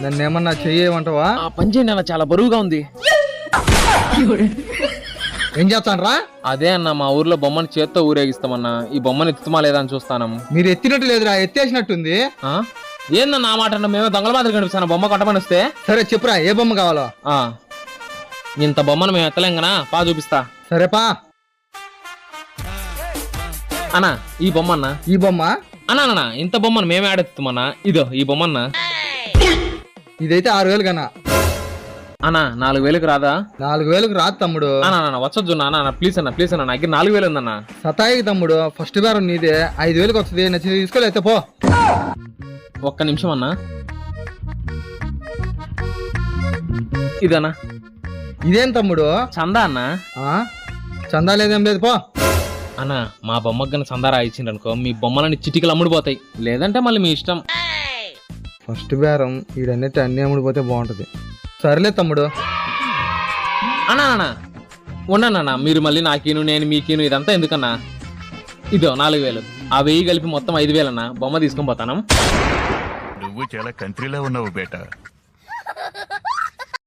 నన్ను ఏమన్నా చెయ్యమంటావా? ఆ పని చేయండి అన్న, చాలా బరువుగా ఉంది. ఏం చేస్తాను రా? అదే అన్న, మా ఊర్లో బొమ్మని చేత్తో ఊరేగిస్తామన్నా. ఈ బొమ్మని ఎత్తుమా లేదా అని చూస్తాను. మీరు ఎత్తినట్టు లేదురా, ఎత్తేసినట్టుంది. ఏందన్న ఆ మాట అన్న? మేమే దొంగల మాదిరి కనిపిస్తాను బొమ్మ కొట్టమని వస్తే. సరే చెప్పురా, ఏ బొమ్మ కావాలో? ఇంత బొమ్మను మేము ఎత్తలేం గనా, పా చూపిస్తా. సరేపా. అన్నా ఈ బొమ్మ అన్న. ఈ బొమ్మ అన్నా ఇంత బొమ్మను మేమే ఆడెత్తుమన్నా. ఇదో ఈ బొమ్మ ఇదైతే 6,000 కన్నా. అన్నా 4,000కి రాదా? 4,000కి రాదు తమ్ముడు. అన్న వచ్చొద్దు అన్న, ప్లీజ్ అన్న ప్లీజ్ అన్న, నాకు 4,000 ఉందన్న. సతాయికి తమ్ముడు, ఫస్ట్ బేరం నీదే. 5,000కి వస్తుంది, నచ్చి తీసుకోలేతే పో. ఒక్క నిమిషం అన్నా. ఇదన్నా. ఇదేం తమ్ముడు? చందా అన్న. చందా లేదేం లేదు, పో. అన్నా మా బొమ్మకు చందా రాయించిండు అనుకో, మీ బొమ్మలని చిటికలు అమ్ముడుపోతాయి. లేదంటే మళ్ళీ మీ ఇష్టం. ఫస్ట్ బేరం ఈడన్నట్టు అన్ని అమ్ముడిపోతే బాగుంటది. సరేలే తమ్ముడు. అన్నా ఉండన్నా, మీరు మళ్ళీ నాకీను నేను మీకీను ఇదంతా ఎందుకన్నా? ఇదో 4,000, ఆ 1,000 కలిపి మొత్తం 5,000 అన్న. బొమ్మ తీసుకొని పోతాను. నువ్వు చాలా కంట్రీలో ఉన్నావు బేటా.